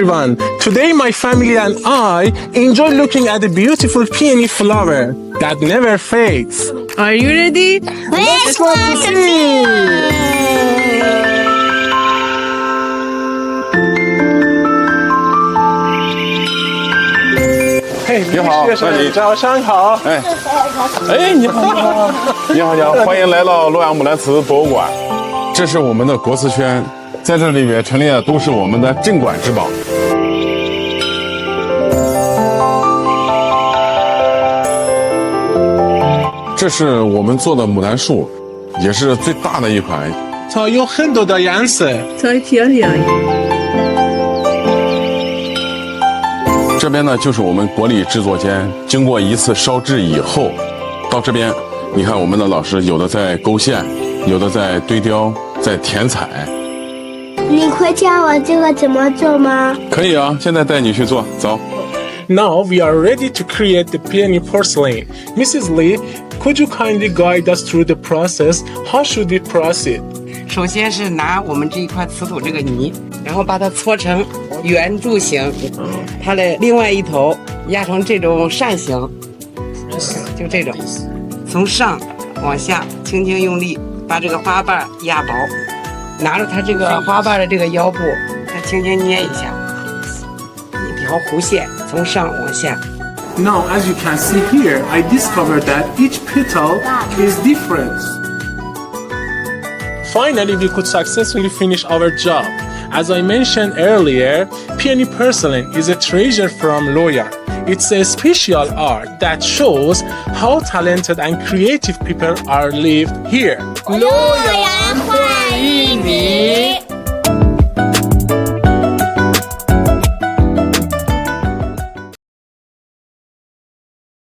everyone. Today my family and I enjoy looking at the beautiful peony flower that never fades. Are you ready? Let's go to see. 嘿，你好学生那你早上好。哎，你好，你好，欢迎来到洛阳木兰辞博物馆。这是我们的国瓷圈，在这里面陈列的都是我们的镇馆之宝。这是我们做的牡丹树，也是最大的一款。 تا有很多的颜色。 Tay Pialia. 这边呢，就是我们国礼制作间，经过一次烧制以后，到这边，你看我们的老师有的在勾线，有的在堆雕，在填彩。你会教我这个怎么做吗？可以啊，现在带你去做，走。 Now we are ready to create the peony porcelain. Mrs. Lee, could you kindly guide us through the process? How should we proceed? 首先是拿我们这一块瓷土这个泥，然后把它搓成圆柱形，它的另外一头压成这种扇形，就这种，从上往下轻轻用力把这个花瓣压薄，拿着它这个花瓣的这个腰部，再轻轻捏一下，一条弧线从上往下。 Now, as you can see here, I discovered that each petal is different. Finally, we could successfully finish our job. As I mentioned earlier, peony porcelain is a treasure from Loyang. It's a special art that shows how talented and creative people are lived here. 洛阳花